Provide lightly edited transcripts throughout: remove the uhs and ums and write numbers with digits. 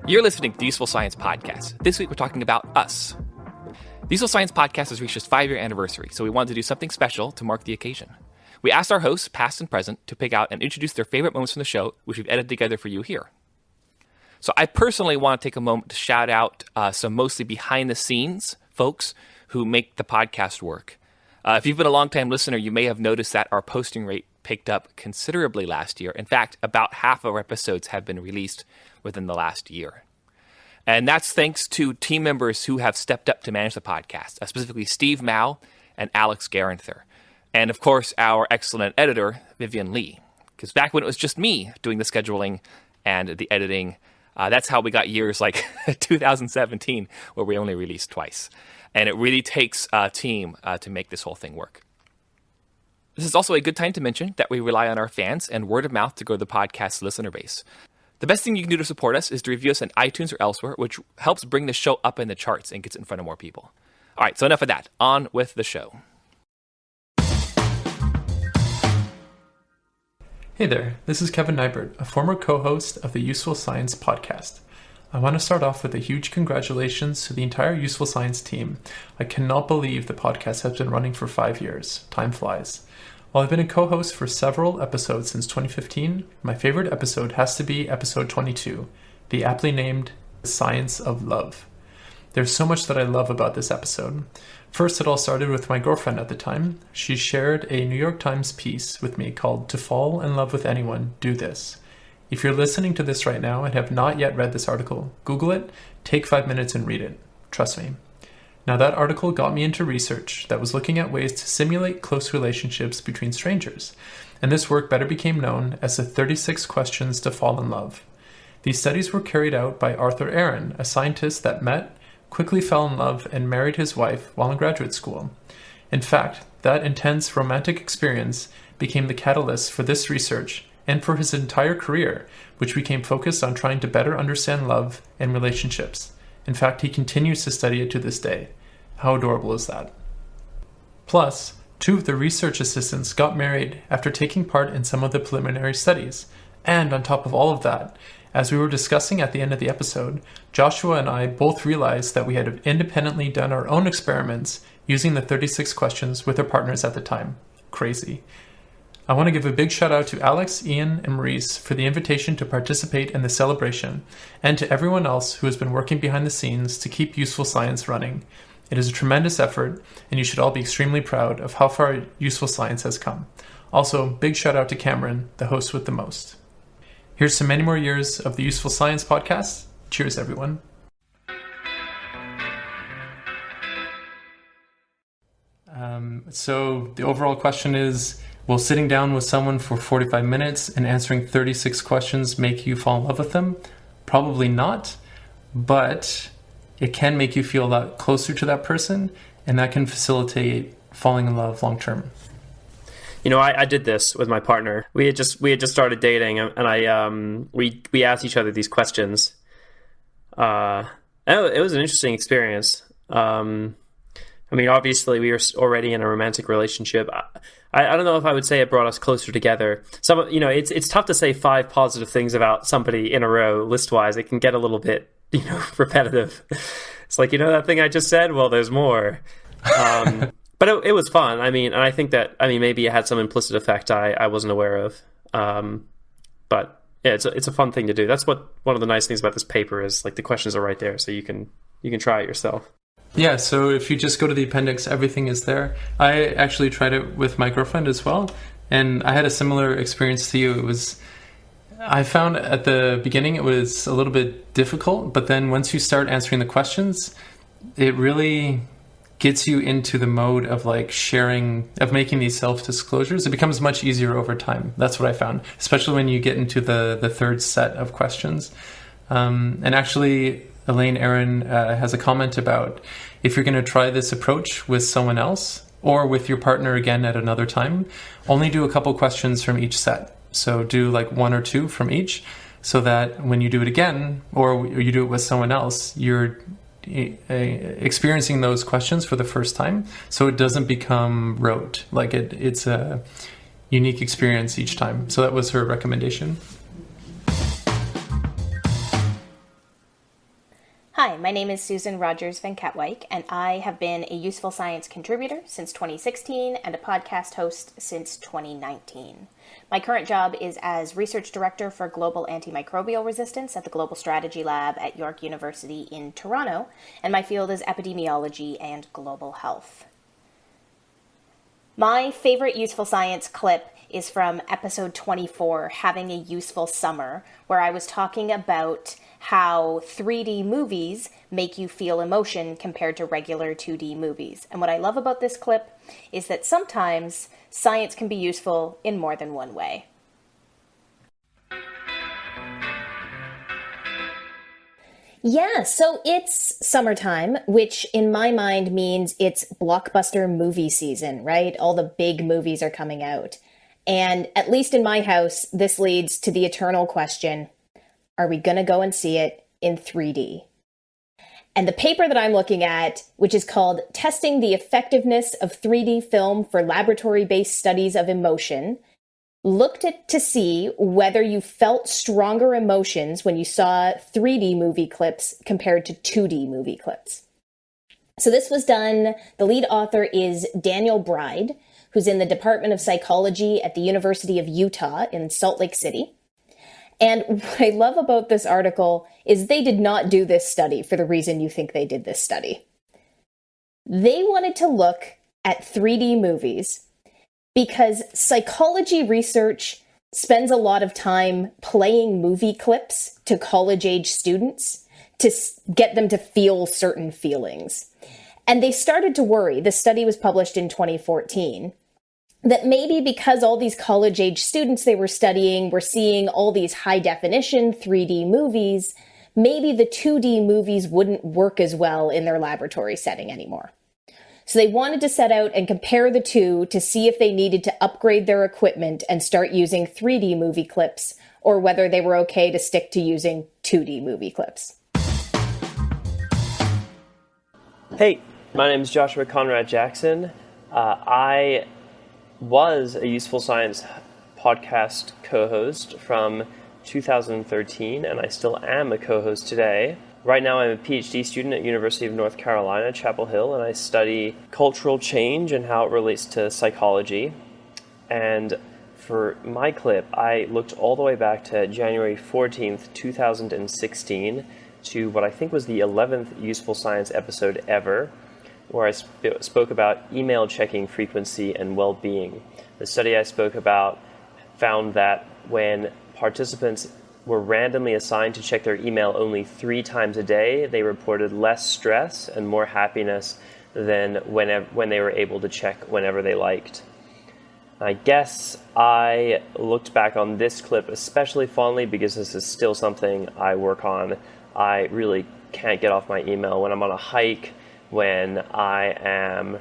You're listening to the Useful Science Podcast. This week we're talking about us. The Useful Science Podcast has reached its 5-year anniversary, so we wanted to do something special to mark the occasion. We asked our hosts, past and present, to pick out and introduce their favorite moments from the show, which we've edited together for you here. So I personally want to take a moment to shout out some mostly behind-the-scenes folks who make the podcast work. If you've been a long-time listener, you may have noticed that our posting rate picked up considerably last year. In fact, about half of our episodes have been released within the last year. And that's thanks to team members who have stepped up to manage the podcast, specifically Steve Mao and Alex Garanther. And of course, our excellent editor, Vivian Lee. Because back when it was just me doing the scheduling and the editing, that's how we got years like 2017, where we only released twice. And it really takes a team to make this whole thing work. This is also a good time to mention that we rely on our fans and word of mouth to grow the podcast's listener base. The best thing you can do to support us is to review us on iTunes or elsewhere, which helps bring the show up in the charts and gets it in front of more people. All right, so enough of that. On with the show. Hey there, this is Kevin Nybert, a former co-host of the Useful Science Podcast. I want to start off with a huge congratulations to the entire Useful Science team. I cannot believe the podcast has been running for 5 years. Time flies. While I've been a co-host for several episodes since 2015, my favorite episode has to be episode 22, the aptly named The Science of Love. There's so much that I love about this episode. First, it all started with my girlfriend at the time. She shared a New York Times piece with me called "To Fall in Love with Anyone, Do This." If you're listening to this right now and have not yet read this article, Google it, take 5 minutes and read it. Trust me. Now, that article got me into research that was looking at ways to simulate close relationships between strangers, and this work better became known as the 36 Questions to Fall in Love. These studies were carried out by Arthur Aaron, a scientist that met, quickly fell in love, and married his wife while in graduate school. In fact, that intense romantic experience became the catalyst for this research and for his entire career, which became focused on trying to better understand love and relationships. In fact, he continues to study it to this day. How adorable is that? Plus, 2 of the research assistants got married after taking part in some of the preliminary studies. And on top of all of that, as we were discussing at the end of the episode, Joshua and I both realized that we had independently done our own experiments using the 36 questions with our partners at the time. Crazy. I want to give a big shout out to Alex, Ian, and Maurice for the invitation to participate in the celebration, and to everyone else who has been working behind the scenes to keep Useful Science running. It is a tremendous effort, and you should all be extremely proud of how far Useful Science has come. Also, big shout out to Cameron, the host with the most. Here's to many more years of the Useful Science Podcast. Cheers, everyone. So the overall question is, will sitting down with someone for 45 minutes and answering 36 questions make you fall in love with them? Probably not, but it can make you feel a lot closer to that person, and that can facilitate falling in love long term. You know, I did this with my partner. We had just started dating, and we asked each other these questions. It was an interesting experience. I mean, obviously, we were already in a romantic relationship. I don't know if I would say it brought us closer together. It's tough to say 5 positive things about somebody in a row list-wise. It can get a little bit, repetitive. It's like, that thing I just said? Well, there's more. But it was fun. I mean, and I think that, maybe it had some implicit effect I wasn't aware of. But yeah, it's a fun thing to do. That's one of the nice things about this paper is, like, the questions are right there, so you can try it yourself. Yeah, so if you just go to the appendix, everything is there. I actually tried it with my girlfriend as well, and I had a similar experience to you. I found at the beginning it was a little bit difficult, but then once you start answering the questions, it really gets you into the mode of making these self-disclosures. It becomes much easier over time. That's what I found, especially when you get into the third set of questions. And actually, Elaine Aaron has a comment about if you're going to try this approach with someone else or with your partner again at another time, only do a couple questions from each set. So do like 1 or 2 from each, so that when you do it again or you do it with someone else, you're experiencing those questions for the first time, so it doesn't become rote. Like it's a unique experience each time. So that was her recommendation. Hi, my name is Susan Rogers Van Katwijk, and I have been a Useful Science contributor since 2016 and a podcast host since 2019. My current job is as Research Director for Global Antimicrobial Resistance at the Global Strategy Lab at York University in Toronto, and my field is epidemiology and global health. My favorite Useful Science clip is from episode 24, Having a Useful Summer, where I was talking about how 3D movies make you feel emotion compared to regular 2D movies. And what I love about this clip is that sometimes science can be useful in more than one way. Yeah, so it's summertime, which in my mind means it's blockbuster movie season, right? All the big movies are coming out. And at least in my house, this leads to the eternal question, are we going to go and see it in 3D? And the paper that I'm looking at, which is called Testing the Effectiveness of 3D Film for Laboratory-Based Studies of Emotion, looked at to see whether you felt stronger emotions when you saw 3D movie clips compared to 2D movie clips. So this was done, the lead author is Daniel Bride, who's in the Department of Psychology at the University of Utah in Salt Lake City. And what I love about this article is they did not do this study for the reason you think they did this study. They wanted to look at 3D movies because psychology research spends a lot of time playing movie clips to college-age students to get them to feel certain feelings. And they started to worry, this study was published in 2014, that maybe because all these college-age students they were studying were seeing all these high-definition 3D movies, maybe the 2D movies wouldn't work as well in their laboratory setting anymore. So they wanted to set out and compare the two to see if they needed to upgrade their equipment and start using 3D movie clips, or whether they were okay to stick to using 2D movie clips. Hey, my name is Joshua Conrad Jackson. I was a Useful Science podcast co-host from 2013, and I still am a co-host today. Right now I'm a PhD student at University of North Carolina, Chapel Hill, and I study cultural change and how it relates to psychology. And for my clip, I looked all the way back to January 14th, 2016, to what I think was the 11th Useful Science episode ever, where I spoke about email checking frequency and well-being. The study I spoke about found that when participants were randomly assigned to check their email only 3 times a day, they reported less stress and more happiness than when they were able to check whenever they liked. I guess I looked back on this clip especially fondly because this is still something I work on. I really can't get off my email when I'm on a hike, when I am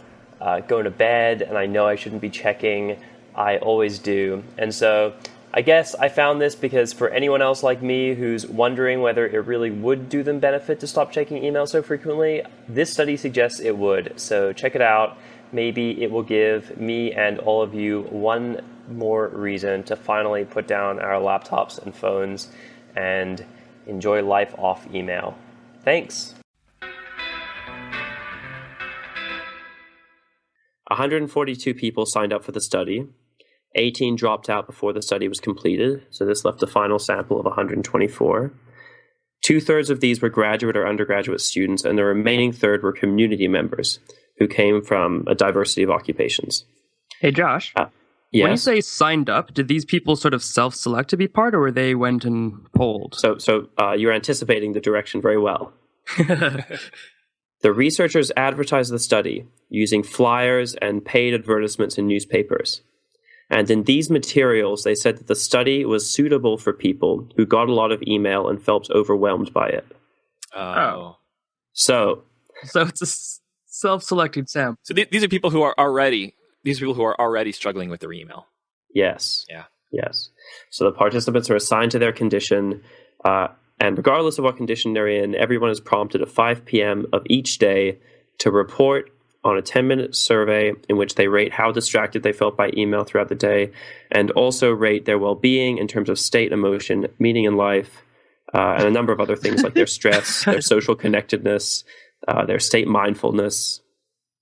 going to bed and I know I shouldn't be checking. I always do. And so I guess I found this because for anyone else like me who's wondering whether it really would do them benefit to stop checking email so frequently, this study suggests it would. So check it out. Maybe it will give me and all of you one more reason to finally put down our laptops and phones and enjoy life off email. Thanks. 142 people signed up for the study. 18 dropped out before the study was completed, so this left a final sample of 124. 2/3 of these were graduate or undergraduate students, and the remaining third were community members who came from a diversity of occupations. Hey, Josh. Yes? When you say signed up, did these people sort of self-select to be part, or they went and polled? So you're anticipating the direction very well. The researchers advertised the study using flyers and paid advertisements in newspapers. And in these materials, they said that the study was suitable for people who got a lot of email and felt overwhelmed by it. Oh. So it's a self-selected sample. So these are people who are already struggling with their email. Yes. Yeah. Yes. So the participants are assigned to their condition, and regardless of what condition they're in, everyone is prompted at 5 p.m. of each day to report on a 10-minute survey in which they rate how distracted they felt by email throughout the day, and also rate their well-being in terms of state, emotion, meaning in life, and a number of other things like their stress, their social connectedness, their state mindfulness,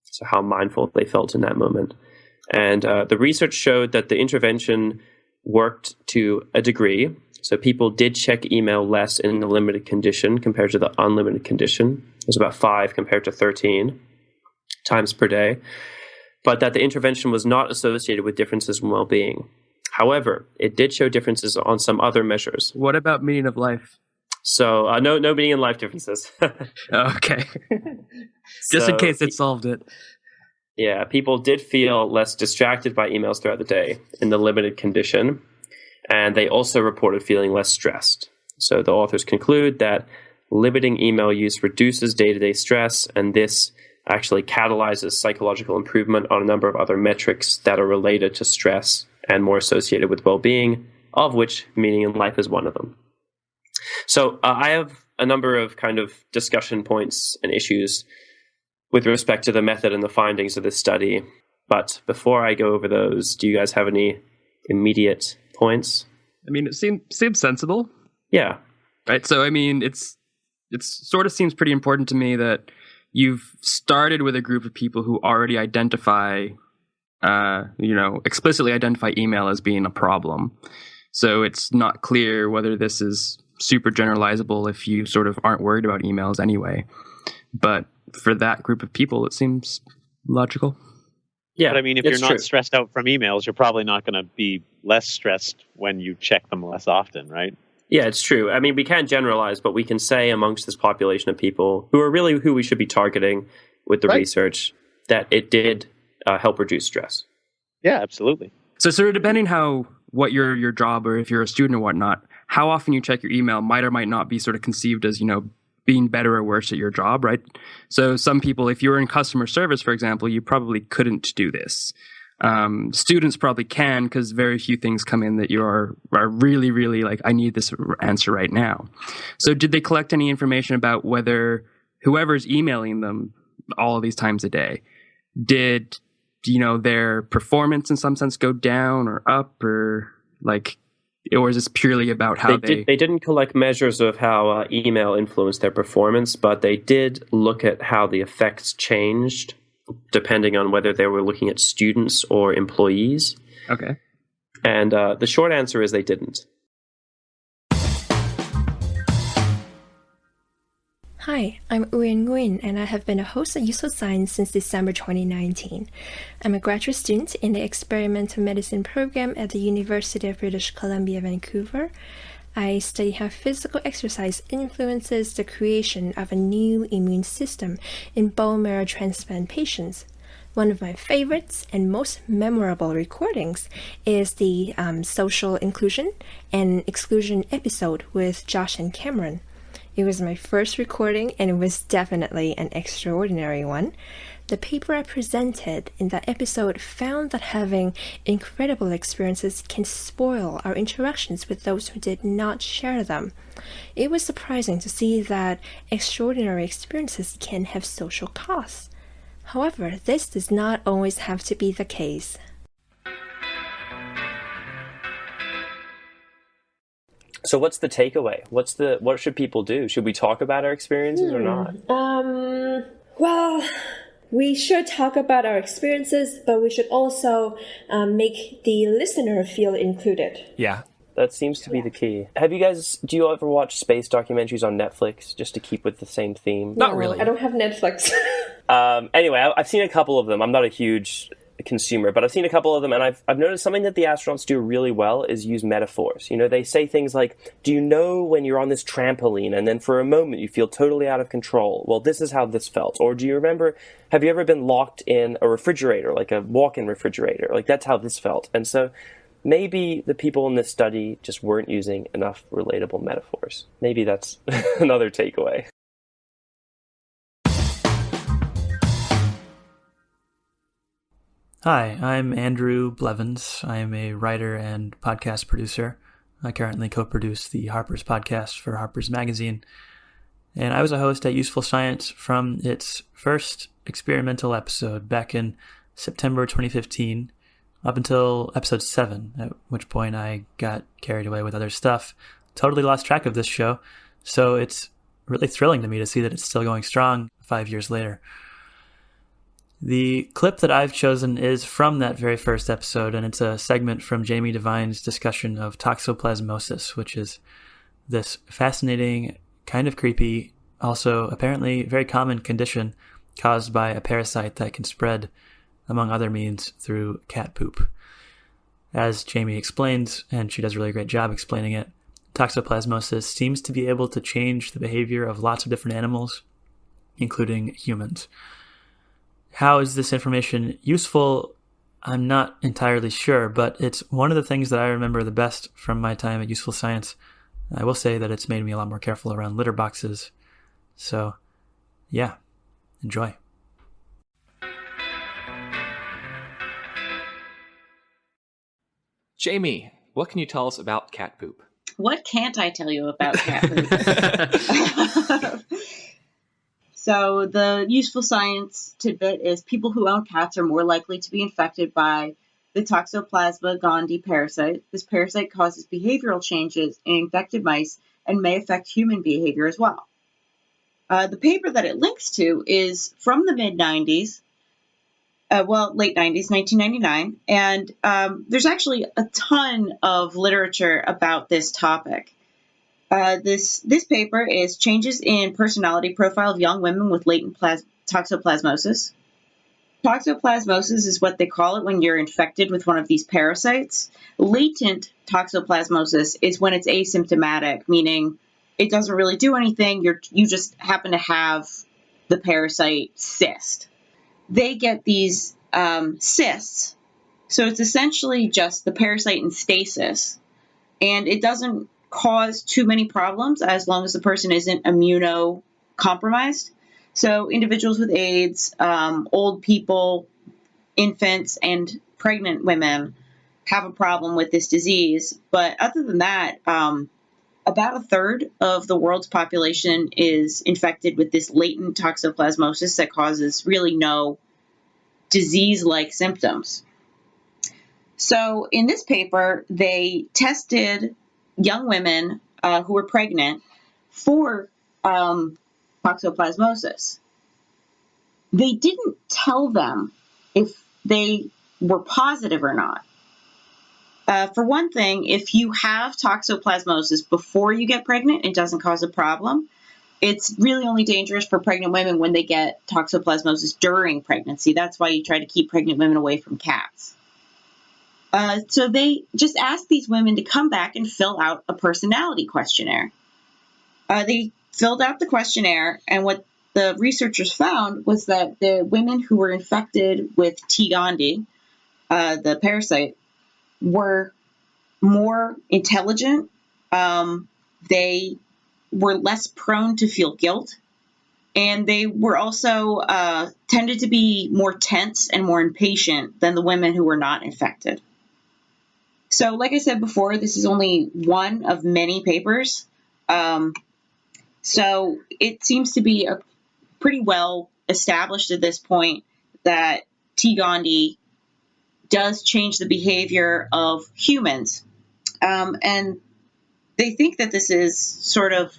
so how mindful they felt in that moment. And the research showed that the intervention worked to a degree. So people did check email less in the limited condition compared to the unlimited condition. It was about 5 compared to 13 times per day. But that the intervention was not associated with differences in well-being. However, it did show differences on some other measures. What about meaning of life? So no meaning in life differences. Okay. Just in case it solved it. Yeah, people did feel less distracted by emails throughout the day in the limited condition. And they also reported feeling less stressed. So the authors conclude that limiting email use reduces day-to-day stress, and this actually catalyzes psychological improvement on a number of other metrics that are related to stress and more associated with well-being, of which meaning in life is one of them. So I have a number of kind of discussion points and issues with respect to the method and the findings of this study. But before I go over those, do you guys have any immediate points? I mean, it seems sensible. Yeah. Right. So, I mean, it's sort of seems pretty important to me that you've started with a group of people who already identify, explicitly identify email as being a problem. So it's not clear whether this is super generalizable if you sort of aren't worried about emails anyway. But for that group of people, it seems logical. Yeah, but I mean, if you're not stressed out from emails, you're probably not going to be less stressed when you check them less often, right? Yeah, it's true. I mean, we can't generalize, but we can say amongst this population of people who are really who we should be targeting with the research that it did help reduce stress. Yeah, absolutely. So sort of depending what your job or if you're a student or whatnot, how often you check your email might or might not be sort of conceived as, being better or worse at your job, right? So some people, if you're in customer service, for example, you probably couldn't do this. Students probably can because very few things come in that you are really, really like, I need this answer right now. So did they collect any information about whether whoever's emailing them all of these times a day, did, their performance in some sense go down or up or is this purely about how they didn't collect measures of how email influenced their performance, but they did look at how the effects changed depending on whether they were looking at students or employees. Okay. And the short answer is they didn't. Hi, I'm Nguyen Nguyen, and I have been a host at Useful Science since December 2019. I'm a graduate student in the Experimental Medicine program at the University of British Columbia, Vancouver. I study how physical exercise influences the creation of a new immune system in bone marrow transplant patients. One of my favorites and most memorable recordings is the social inclusion and exclusion episode with Josh and Cameron. It was my first recording, and it was definitely an extraordinary one. The paper I presented in that episode found that having incredible experiences can spoil our interactions with those who did not share them. It was surprising to see that extraordinary experiences can have social costs. However, this does not always have to be the case. So what's the takeaway? What should people do? Should we talk about our experiences or not? Well, we should talk about our experiences, but we should also make the listener feel included. Yeah. That seems to be the key. Do you ever watch space documentaries on Netflix just to keep with the same theme? Not really. I don't have Netflix. Anyway, I've seen a couple of them. I'm not a huge consumer, but I've seen a couple of them, and I've noticed something that the astronauts do really well is use metaphors. They say things like, do you know when you're on this trampoline and then for a moment you feel totally out of control? Well, this is how this felt. Or do you remember, have you ever been locked in a refrigerator, like a walk-in refrigerator? Like that's how this felt. And so maybe the people in this study just weren't using enough relatable metaphors. Maybe that's another takeaway. Hi, I'm Andrew Blevins. I am a writer and podcast producer. I currently co-produce the Harper's podcast for Harper's Magazine. And I was a host at Useful Science from its first experimental episode back in September 2015 up until episode 7, at which point I got carried away with other stuff. Totally lost track of this show. So it's really thrilling to me to see that it's still going strong 5 years later. The clip that I've chosen is from that very first episode, and it's a segment from Jamie Devine's discussion of toxoplasmosis, which is this fascinating, kind of creepy, also apparently very common condition caused by a parasite that can spread, among other means, through cat poop. As Jamie explains, and she does a really great job explaining it, toxoplasmosis seems to be able to change the behavior of lots of different animals, including humans. How is this information useful? I'm not entirely sure, but it's one of the things that I remember the best from my time at Useful Science. I will say that it's made me a lot more careful around litter boxes. So, yeah, enjoy. Jamie, what can you tell us about cat poop? What can't I tell you about cat poop? So the useful science tidbit is people who own cats are more likely to be infected by the Toxoplasma gondii parasite. This parasite causes behavioral changes in infected mice and may affect human behavior as well. The paper that it links to is from the mid-90s, late 90s, 1999, and there's actually a ton of literature about this topic. This paper is Changes in Personality Profile of Young Women with Latent Toxoplasmosis. Toxoplasmosis is what they call it when you're infected with one of these parasites. Latent toxoplasmosis is when it's asymptomatic, meaning it doesn't really do anything. You just happen to have the parasite cyst. They get these cysts, so it's essentially just the parasite in stasis, and it doesn't cause too many problems as long as the person isn't immunocompromised. So individuals with AIDS, old people, infants, and pregnant women have a problem with this disease. But other than that, about a third of the world's population is infected with this latent toxoplasmosis that causes really no disease-like symptoms. So in this paper, they tested young women who were pregnant for toxoplasmosis. They didn't tell them if they were positive or not. For one thing, if you have toxoplasmosis before you get pregnant, it doesn't cause a problem. It's really only dangerous for pregnant women when they get toxoplasmosis during pregnancy. That's why you try to keep pregnant women away from cats. So they just asked these women to come back and fill out a personality questionnaire. They filled out the questionnaire, and what the researchers found was that the women who were infected with T. gondii, the parasite, were more intelligent. They were less prone to feel guilt, and they were also tended to be more tense and more impatient than the women who were not infected. So, like I said before, this is only one of many papers. So it seems to be pretty well established at this point that T. gondii does change the behavior of humans. And they think that this is sort of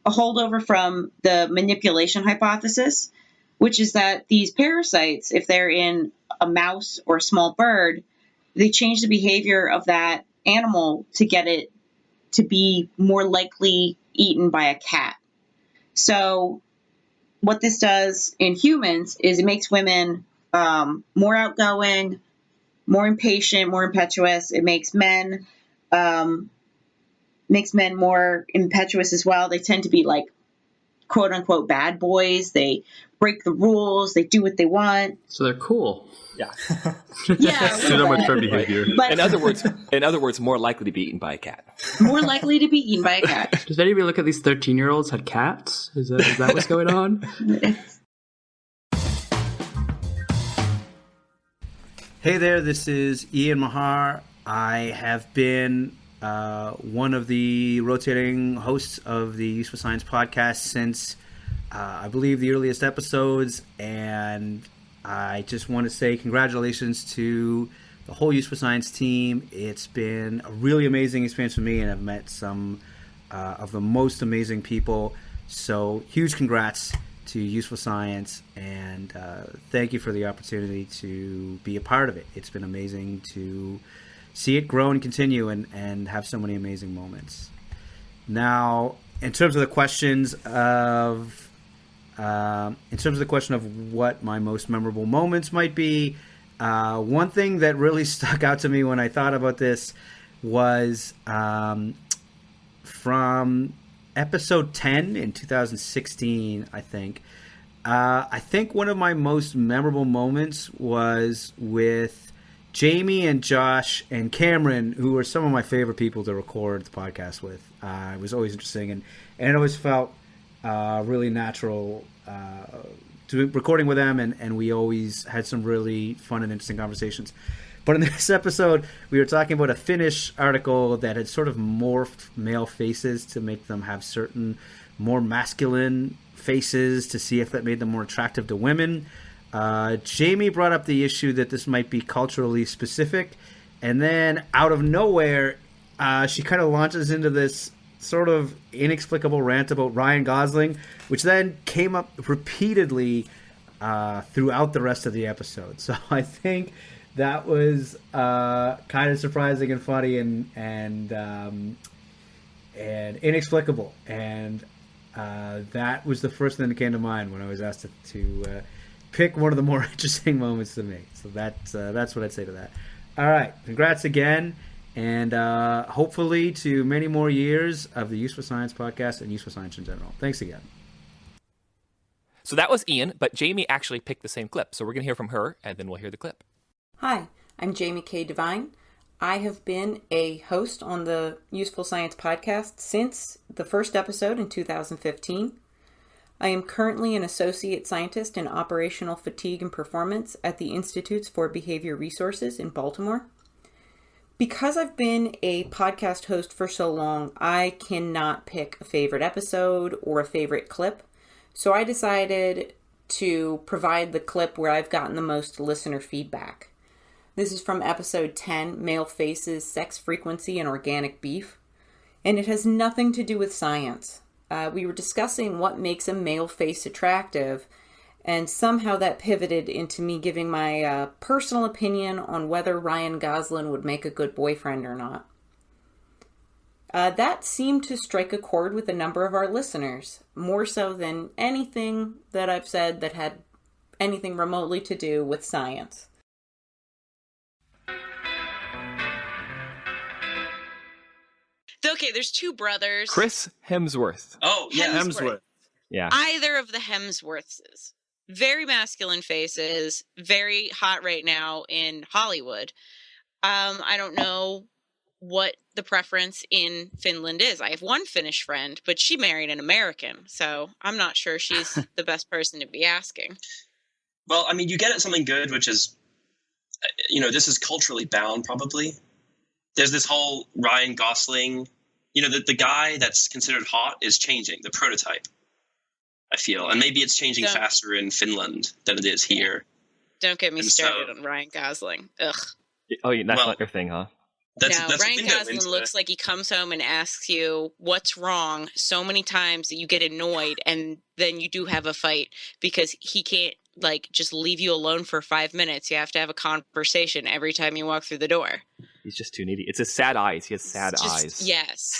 a holdover from the manipulation hypothesis, which is that these parasites, if they're in a mouse or a small bird, they change the behavior of that animal to get it to be more likely eaten by a cat. So what this does in humans is it makes women more outgoing, more impatient, more impetuous. It makes men more impetuous as well. They tend to be like quote unquote bad boys. They break the rules. They do what they want. So they're cool. Yeah. Yeah. So much for behavior. But In other words, more likely to be eaten by a cat. more likely to be eaten by a cat. Does anybody look at these 13-year-olds had cats? Is that what's going on? Hey there, this is Ian Mahar. I have been one of the rotating hosts of the Useful Science podcast since I believe the earliest episodes, and I just want to say congratulations to the whole Useful Science team. It's been a really amazing experience for me, and I've met some of the most amazing people. So huge congrats to Useful Science, and thank you for the opportunity to be a part of it. It's been amazing to see it grow and continue and have so many amazing moments. Now, in terms of the questions of what my most memorable moments might be, one thing that really stuck out to me when I thought about this was from episode 10 in 2016, I think. I think one of my most memorable moments was with Jamie and Josh and Cameron, who are some of my favorite people to record the podcast with. It was always interesting, and it always felt really natural to recording with them, and we always had some really fun and interesting conversations. But in this episode, we were talking about a Finnish article that had sort of morphed male faces to make them have certain more masculine faces to see if that made them more attractive to women. Jamie brought up the issue that this might be culturally specific, and then out of nowhere, she kind of launches into this sort of inexplicable rant about Ryan Gosling, which then came up repeatedly throughout the rest of the episode. So I think that was kind of surprising and funny and inexplicable, and that was the first thing that came to mind when I was asked to pick one of the more interesting moments to me. So that's what I'd say to that. All right, congrats again, and hopefully to many more years of the Useful Science podcast and Useful Science in general. Thanks again. So that was Ian, but Jamie actually picked the same clip. So we're going to hear from her, and then we'll hear the clip. Hi, I'm Jamie K. Devine. I have been a host on the Useful Science podcast since the first episode in 2015. I am currently an associate scientist in operational fatigue and performance at the Institutes for Behavior Resources in Baltimore. Because I've been a podcast host for so long, I cannot pick a favorite episode or a favorite clip. So I decided to provide the clip where I've gotten the most listener feedback. This is from episode 10, Male Faces, Sex Frequency, and Organic Beef. And it has nothing to do with science. We were discussing what makes a male face attractive, and somehow that pivoted into me giving my personal opinion on whether Ryan Gosling would make a good boyfriend or not. That seemed to strike a chord with a number of our listeners, more so than anything that I've said that had anything remotely to do with science. Okay, there's two brothers. Chris Hemsworth. Oh, yeah, Hemsworth. Yeah. Either of the Hemsworths. Very masculine faces, very hot right now in Hollywood. I don't know what the preference in Finland is. I have one Finnish friend, but she married an American, so I'm not sure she's the best person to be asking. Well, I mean, you get at something good, which is, this is culturally bound, probably. There's this whole Ryan Gosling, the guy that's considered hot is changing, the prototype, I feel. And maybe it's changing faster in Finland than it is here. Don't get me started on Ryan Gosling. Ugh. Oh, yeah, that's not your thing, huh? Ryan Gosling looks like he comes home and asks you what's wrong so many times that you get annoyed, and then you do have a fight because he can't just leave you alone for 5 minutes. You have to have a conversation every time you walk through the door. He's just too needy. It's his sad eyes. He has sad eyes. Yes.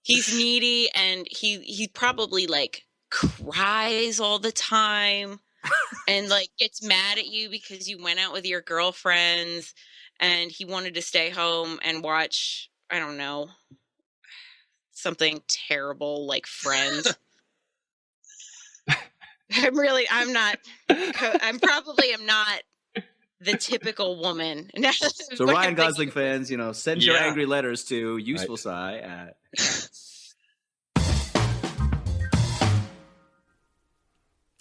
He's needy, and he probably cries all the time and gets mad at you because you went out with your girlfriends and he wanted to stay home and watch, I don't know, something terrible like Friends. I probably am not the typical woman. So Ryan Gosling fans, send your angry letters to Useful Sci at...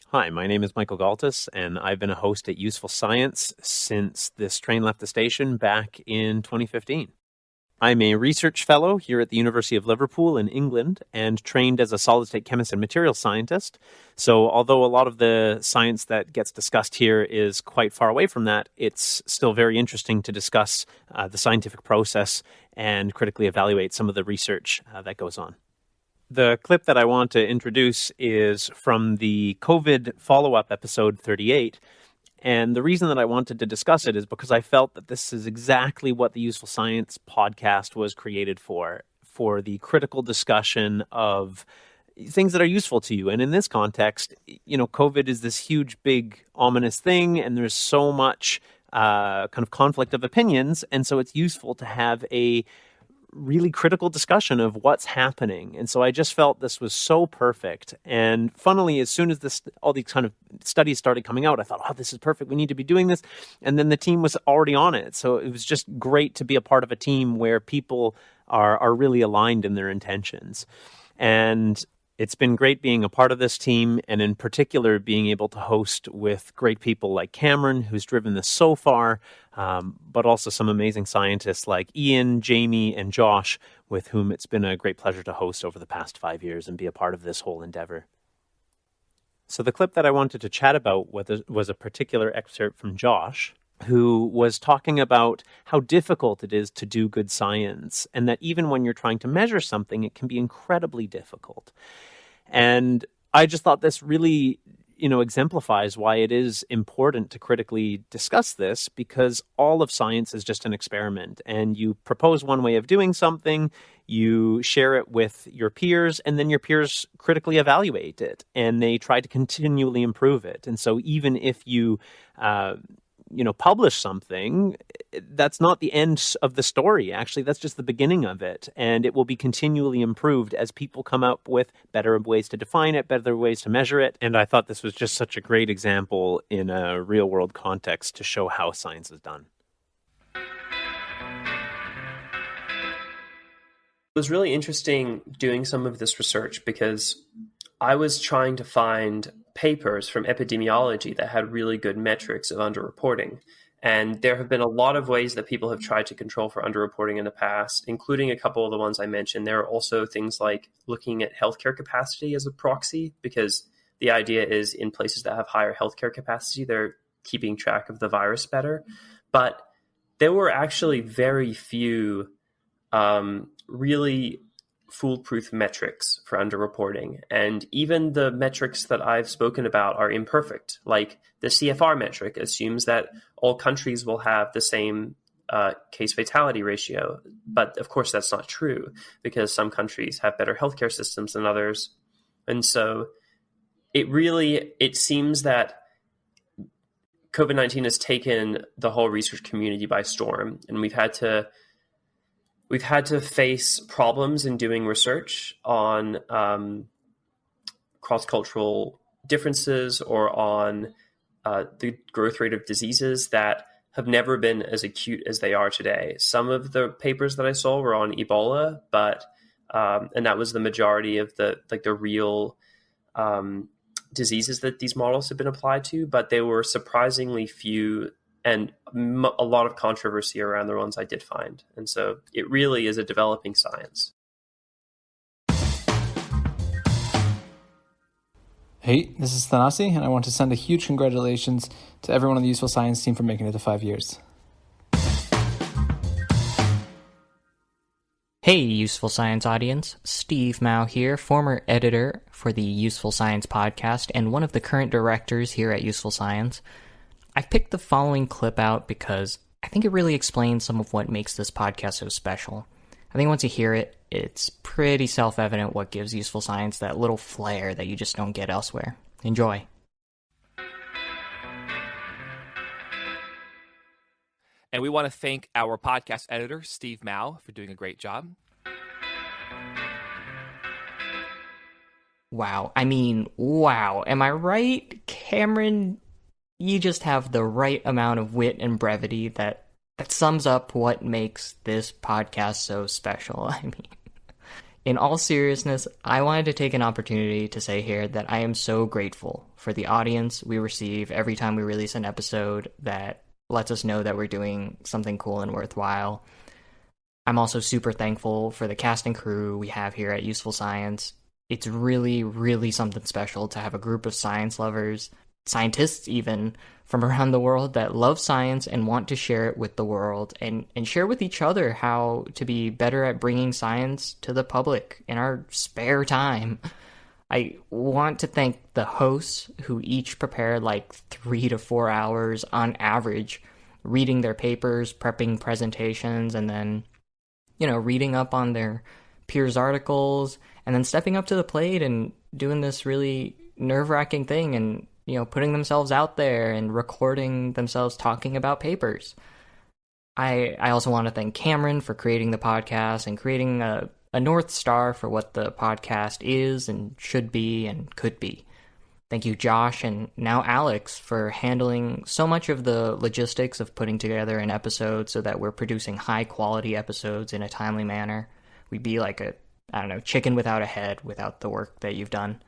Hi, my name is Michael Galtus, and I've been a host at Useful Science since this train left the station back in 2015. I'm a research fellow here at the University of Liverpool in England and trained as a solid-state chemist and materials scientist. So although a lot of the science that gets discussed here is quite far away from that, it's still very interesting to discuss the scientific process and critically evaluate some of the research that goes on. The clip that I want to introduce is from the COVID follow-up episode 38. And the reason that I wanted to discuss it is because I felt that this is exactly what the Useful Science podcast was created for the critical discussion of things that are useful to you. And in this context, COVID is this huge, big, ominous thing, and there's so much kind of conflict of opinions. And so it's useful to have a really critical discussion of what's happening. And so I just felt this was so perfect. And funnily, as soon as all these kind of studies started coming out, I thought, oh, this is perfect. We need to be doing this. And then the team was already on it. So it was just great to be a part of a team where people are really aligned in their intentions. And it's been great being a part of this team, and in particular being able to host with great people like Cameron, who's driven this so far, but also some amazing scientists like Ian, Jamie, and Josh, with whom it's been a great pleasure to host over the past 5 years and be a part of this whole endeavor. So the clip that I wanted to chat about was a particular excerpt from Josh, who was talking about how difficult it is to do good science, and that even when you're trying to measure something, it can be incredibly difficult. And I just thought this really, exemplifies why it is important to critically discuss this, because all of science is just an experiment, and you propose one way of doing something, you share it with your peers, and then your peers critically evaluate it, and they try to continually improve it. And so even if you publish something, that's not the end of the story. Actually, that's just the beginning of it. And it will be continually improved as people come up with better ways to define it, better ways to measure it. And I thought this was just such a great example in a real world context to show how science is done. It was really interesting doing some of this research because I was trying to find papers from epidemiology that had really good metrics of underreporting. And there have been a lot of ways that people have tried to control for underreporting in the past, including a couple of the ones I mentioned. There are also things like looking at healthcare capacity as a proxy, because the idea is in places that have higher healthcare capacity, they're keeping track of the virus better. But there were actually very few really foolproof metrics for underreporting. And even the metrics that I've spoken about are imperfect. Like the CFR metric assumes that all countries will have the same case fatality ratio. But of course, that's not true, because some countries have better healthcare systems than others. And so it seems that COVID-19 has taken the whole research community by storm, and we've had to face problems in doing research on cross-cultural differences or on the growth rate of diseases that have never been as acute as they are today. Some of the papers that I saw were on Ebola, but and that was the majority of the real diseases that these models have been applied to, but they were surprisingly few and a lot of controversy around the ones I did find. And so it really is a developing science. Hey, this is Thanasi, and I want to send a huge congratulations to everyone on the Useful Science team for making it to 5 years. Hey, Useful Science audience. Steve Mao here, former editor for the Useful Science podcast and one of the current directors here at Useful Science. I've picked the following clip out because I think it really explains some of what makes this podcast so special. I think once you hear it, it's pretty self-evident what gives Useful Science that little flair that you just don't get elsewhere. Enjoy. And we want to thank our podcast editor, Steve Mao, for doing a great job. Wow. I mean, wow. Am I right, Cameron? You just have the right amount of wit and brevity that sums up what makes this podcast so special. I mean, in all seriousness, I wanted to take an opportunity to say here that I am so grateful for the audience we receive every time we release an episode that lets us know that we're doing something cool and worthwhile. I'm also super thankful for the cast and crew we have here at Useful Science. It's really, really something special to have a group of science lovers scientists even from around the world that love science and want to share it with the world and share with each other how to be better at bringing science to the public in our spare time. I want to thank the hosts who each prepare like 3 to 4 hours on average, reading their papers, prepping presentations, and then, reading up on their peers' articles, and then stepping up to the plate and doing this really nerve-wracking thing and, putting themselves out there and recording themselves talking about papers. I also want to thank Cameron for creating the podcast and creating a North Star for what the podcast is and should be and could be. Thank you, Josh, and now Alex, for handling so much of the logistics of putting together an episode so that we're producing high-quality episodes in a timely manner. We'd be like chicken without a head without the work that you've done.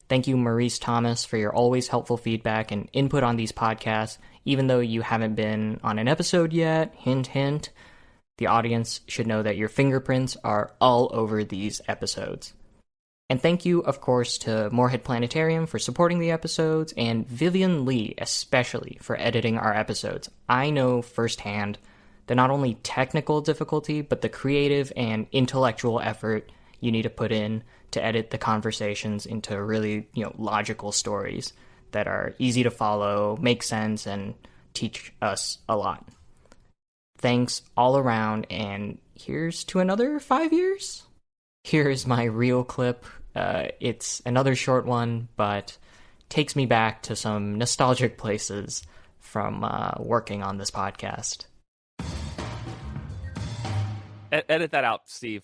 Thank you, Maurice Thomas, for your always helpful feedback and input on these podcasts. Even though you haven't been on an episode yet, hint, hint, the audience should know that your fingerprints are all over these episodes. And thank you, of course, to Moorhead Planetarium for supporting the episodes, and Vivian Lee especially for editing our episodes. I know firsthand the not only technical difficulty, but the creative and intellectual effort you need to put in to edit the conversations into really, logical stories that are easy to follow, make sense, and teach us a lot. Thanks all around, and here's to another 5 years. Here's my real clip. It's another short one, but takes me back to some nostalgic places from working on this podcast. Edit that out, Steve.